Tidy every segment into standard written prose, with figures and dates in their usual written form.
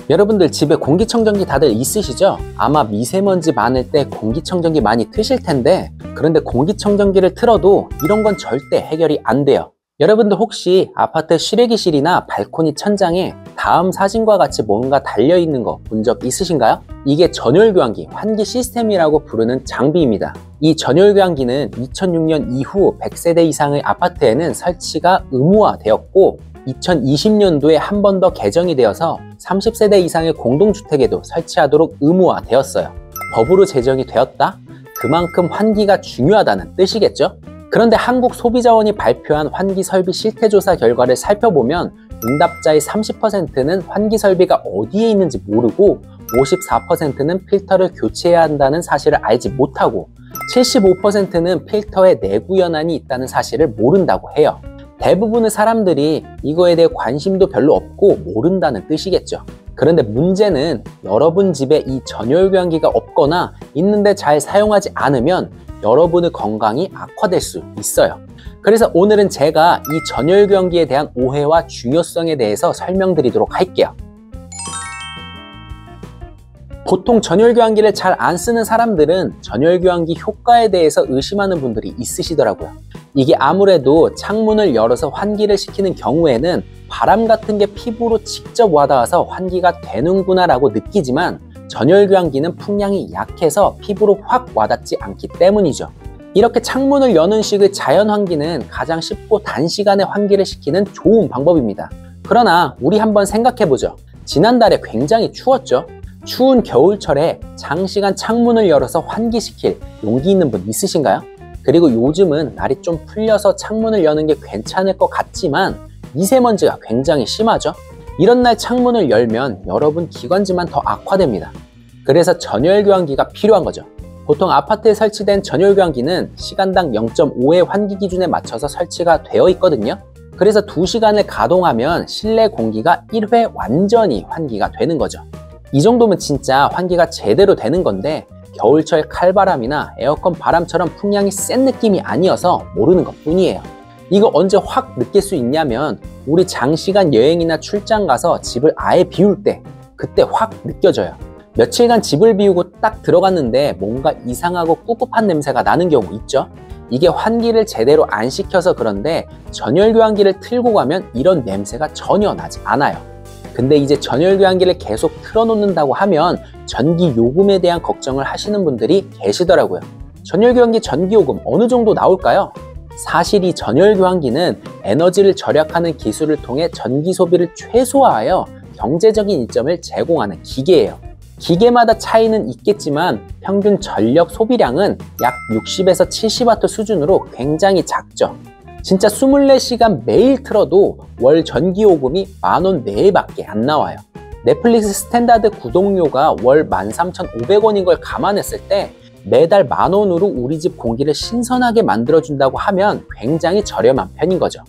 여러분들 집에 공기청정기 다들 있으시죠? 아마 미세먼지 많을 때 공기청정기 많이 트실 텐데, 그런데 공기청정기를 틀어도 이런 건 절대 해결이 안 돼요. 여러분들 혹시 아파트 실외기실이나 발코니 천장에 다음 사진과 같이 뭔가 달려있는 거 본 적 있으신가요? 이게 전열교환기, 환기 시스템이라고 부르는 장비입니다. 이 전열교환기는 2006년 이후 100세대 이상의 아파트에는 설치가 의무화되었고, 2020년도에 한 번 더 개정이 되어서 30세대 이상의 공동주택에도 설치하도록 의무화되었어요. 법으로 제정이 되었다? 그만큼 환기가 중요하다는 뜻이겠죠? 그런데 한국소비자원이 발표한 환기설비 실태조사 결과를 살펴보면 응답자의 30%는 환기설비가 어디에 있는지 모르고 54%는 필터를 교체해야 한다는 사실을 알지 못하고 75%는 필터에 내구 연한이 있다는 사실을 모른다고 해요. 대부분의 사람들이 이거에 대해 관심도 별로 없고 모른다는 뜻이겠죠. 그런데 문제는 여러분 집에 이 전열교환기가 없거나 있는데 잘 사용하지 않으면 여러분의 건강이 악화될 수 있어요. 그래서 오늘은 제가 이 전열교환기에 대한 오해와 중요성에 대해서 설명드리도록 할게요. 보통 전열교환기를 잘 안 쓰는 사람들은 전열교환기 효과에 대해서 의심하는 분들이 있으시더라고요. 이게 아무래도 창문을 열어서 환기를 시키는 경우에는 바람 같은 게 피부로 직접 와닿아서 환기가 되는구나 라고 느끼지만 전열교환기는 풍량이 약해서 피부로 확 와닿지 않기 때문이죠. 이렇게 창문을 여는 식의 자연환기는 가장 쉽고 단시간에 환기를 시키는 좋은 방법입니다. 그러나 우리 한번 생각해보죠. 지난달에 굉장히 추웠죠? 추운 겨울철에 장시간 창문을 열어서 환기시킬 용기 있는 분 있으신가요? 그리고 요즘은 날이 좀 풀려서 창문을 여는 게 괜찮을 것 같지만 미세먼지가 굉장히 심하죠? 이런 날 창문을 열면 여러분 기관지만 더 악화됩니다. 그래서 전열교환기가 필요한 거죠. 보통 아파트에 설치된 전열교환기는 시간당 0.5의 환기 기준에 맞춰서 설치가 되어 있거든요. 그래서 2시간을 가동하면 실내 공기가 1회 완전히 환기가 되는 거죠. 이 정도면 진짜 환기가 제대로 되는 건데 겨울철 칼바람이나 에어컨 바람처럼 풍량이 센 느낌이 아니어서 모르는 것 뿐이에요. 이거 언제 확 느낄 수 있냐면 우리 장시간 여행이나 출장 가서 집을 아예 비울 때 그때 확 느껴져요. 며칠간 집을 비우고 딱 들어갔는데 뭔가 이상하고 꿉꿉한 냄새가 나는 경우 있죠? 이게 환기를 제대로 안 시켜서 그런데 전열교환기를 틀고 가면 이런 냄새가 전혀 나지 않아요. 근데 이제 전열교환기를 계속 틀어놓는다고 하면 전기 요금에 대한 걱정을 하시는 분들이 계시더라고요. 전열교환기 전기요금 어느 정도 나올까요? 사실 이 전열교환기는 에너지를 절약하는 기술을 통해 전기 소비를 최소화하여 경제적인 이점을 제공하는 기계예요. 기계마다 차이는 있겠지만 평균 전력 소비량은 약 60에서 70W 수준으로 굉장히 작죠. 진짜 24시간 매일 틀어도 월 전기요금이 10,000원 내외밖에 안 나와요. 넷플릭스 스탠다드 구독료가 월 13,500원인 걸 감안했을 때 매달 10,000원으로 우리 집 공기를 신선하게 만들어준다고 하면 굉장히 저렴한 편인 거죠.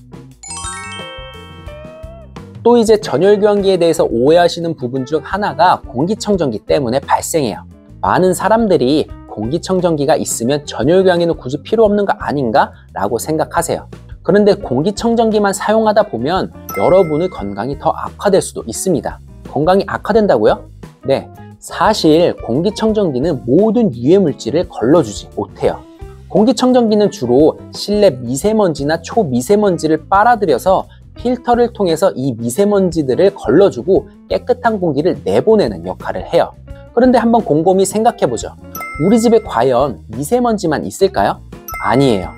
또 이제 전열교환기에 대해서 오해하시는 부분 중 하나가 공기청정기 때문에 발생해요. 많은 사람들이 공기청정기가 있으면 전열교환기는 굳이 필요 없는 거 아닌가? 라고 생각하세요. 그런데 공기청정기만 사용하다 보면 여러분의 건강이 더 악화될 수도 있습니다. 건강이 악화된다고요? 네, 사실 공기청정기는 모든 유해물질을 걸러주지 못해요. 공기청정기는 주로 실내 미세먼지나 초미세먼지를 빨아들여서 필터를 통해서 이 미세먼지들을 걸러주고 깨끗한 공기를 내보내는 역할을 해요. 그런데 한번 곰곰이 생각해보죠. 우리 집에 과연 미세먼지만 있을까요? 아니에요.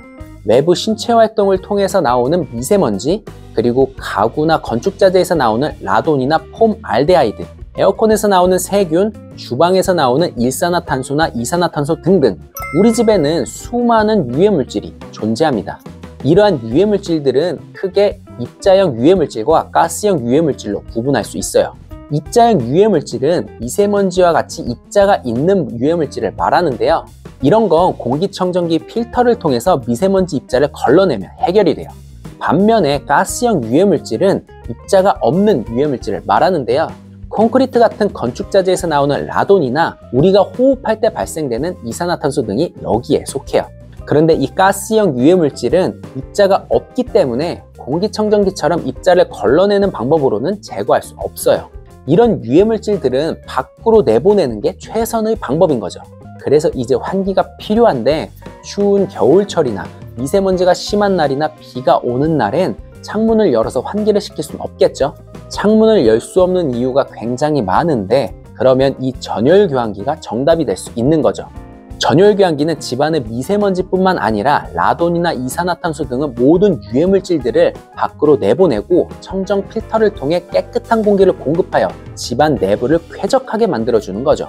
외부 신체 활동을 통해서 나오는 미세먼지, 그리고 가구나 건축자재에서 나오는 라돈이나 폼알데하이드, 에어컨에서 나오는 세균, 주방에서 나오는 일산화탄소나 이산화탄소 등등 우리 집에는 수많은 유해물질이 존재합니다. 이러한 유해물질들은 크게 입자형 유해물질과 가스형 유해물질로 구분할 수 있어요. 입자형 유해물질은 미세먼지와 같이 입자가 있는 유해물질을 말하는데요. 이런 건 공기청정기 필터를 통해서 미세먼지 입자를 걸러내면 해결이 돼요. 반면에 가스형 유해물질은 입자가 없는 유해물질을 말하는데요. 콘크리트 같은 건축자재에서 나오는 라돈이나 우리가 호흡할 때 발생되는 이산화탄소 등이 여기에 속해요. 그런데 이 가스형 유해물질은 입자가 없기 때문에 공기청정기처럼 입자를 걸러내는 방법으로는 제거할 수 없어요. 이런 유해물질들은 밖으로 내보내는 게 최선의 방법인 거죠. 그래서 이제 환기가 필요한데 추운 겨울철이나 미세먼지가 심한 날이나 비가 오는 날엔 창문을 열어서 환기를 시킬 수는 없겠죠. 창문을 열 수 없는 이유가 굉장히 많은데 그러면 이 전열교환기가 정답이 될 수 있는 거죠. 전열교환기는 집안의 미세먼지뿐만 아니라 라돈이나 이산화탄소 등의 모든 유해물질들을 밖으로 내보내고 청정 필터를 통해 깨끗한 공기를 공급하여 집안 내부를 쾌적하게 만들어주는 거죠.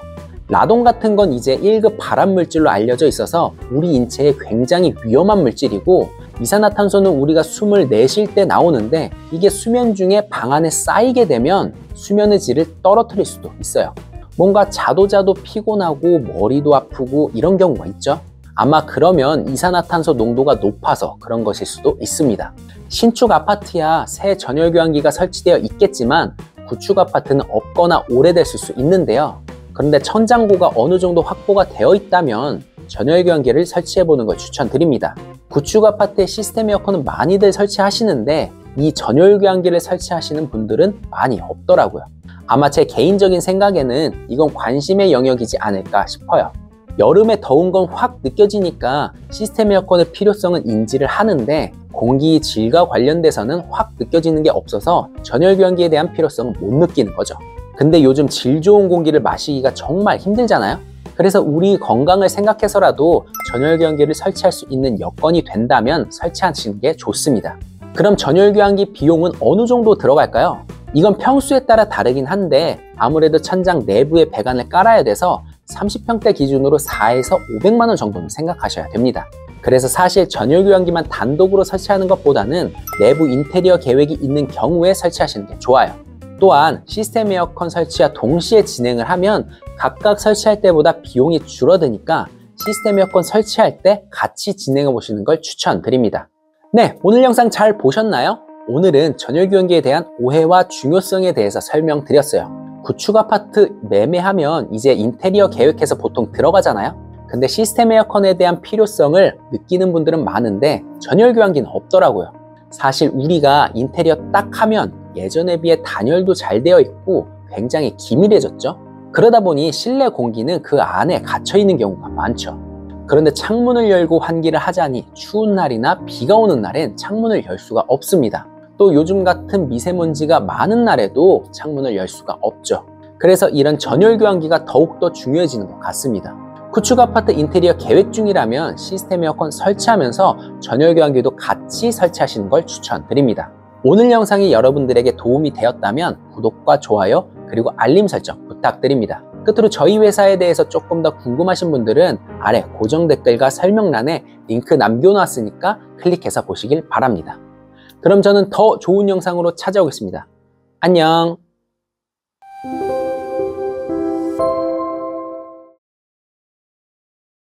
라돈 같은 건 이제 1급 발암물질로 알려져 있어서 우리 인체에 굉장히 위험한 물질이고, 이산화탄소는 우리가 숨을 내쉴 때 나오는데 이게 수면 중에 방 안에 쌓이게 되면 수면의 질을 떨어뜨릴 수도 있어요. 뭔가 자도 피곤하고 머리도 아프고 이런 경우가 있죠. 아마 그러면 이산화탄소 농도가 높아서 그런 것일 수도 있습니다. 신축 아파트야 새 전열교환기가 설치되어 있겠지만 구축 아파트는 없거나 오래됐을 수 있는데요. 그런데 천장고가 어느 정도 확보가 되어 있다면 전열교환기를 설치해보는 걸 추천드립니다. 구축 아파트의 시스템 에어컨은 많이들 설치하시는데 이 전열교환기를 설치하시는 분들은 많이 없더라고요. 아마 제 개인적인 생각에는 이건 관심의 영역이지 않을까 싶어요. 여름에 더운 건 확 느껴지니까 시스템 에어컨의 필요성은 인지를 하는데 공기 질과 관련돼서는 확 느껴지는 게 없어서 전열교환기에 대한 필요성은 못 느끼는 거죠. 근데 요즘 질 좋은 공기를 마시기가 정말 힘들잖아요. 그래서 우리 건강을 생각해서라도 전열교환기를 설치할 수 있는 여건이 된다면 설치하시는 게 좋습니다. 그럼 전열교환기 비용은 어느 정도 들어갈까요? 이건 평수에 따라 다르긴 한데 아무래도 천장 내부에 배관을 깔아야 돼서 30평대 기준으로 4에서 500만 원 정도는 생각하셔야 됩니다. 그래서 사실 전열교환기만 단독으로 설치하는 것보다는 내부 인테리어 계획이 있는 경우에 설치하시는 게 좋아요. 또한 시스템 에어컨 설치와 동시에 진행을 하면 각각 설치할 때보다 비용이 줄어드니까 시스템 에어컨 설치할 때 같이 진행해 보시는 걸 추천드립니다. 네, 오늘 영상 잘 보셨나요? 오늘은 전열교환기에 대한 오해와 중요성에 대해서 설명드렸어요. 구축 아파트 매매하면 이제 인테리어 계획해서 보통 들어가잖아요. 근데 시스템 에어컨에 대한 필요성을 느끼는 분들은 많은데 전열교환기는 없더라고요. 사실 우리가 인테리어 딱 하면 예전에 비해 단열도 잘 되어 있고 굉장히 기밀해졌죠. 그러다 보니 실내 공기는 그 안에 갇혀 있는 경우가 많죠. 그런데 창문을 열고 환기를 하자니 추운 날이나 비가 오는 날엔 창문을 열 수가 없습니다. 또 요즘 같은 미세먼지가 많은 날에도 창문을 열 수가 없죠. 그래서 이런 전열교환기가 더욱더 중요해지는 것 같습니다. 구축 아파트 인테리어 계획 중이라면 시스템 에어컨 설치하면서 전열교환기도 같이 설치하시는 걸 추천드립니다. 오늘 영상이 여러분들에게 도움이 되었다면 구독과 좋아요 그리고 알림 설정 부탁드립니다. 끝으로 저희 회사에 대해서 조금 더 궁금하신 분들은 아래 고정 댓글과 설명란에 링크 남겨놨으니까 클릭해서 보시길 바랍니다. 그럼 저는 더 좋은 영상으로 찾아오겠습니다. 안녕.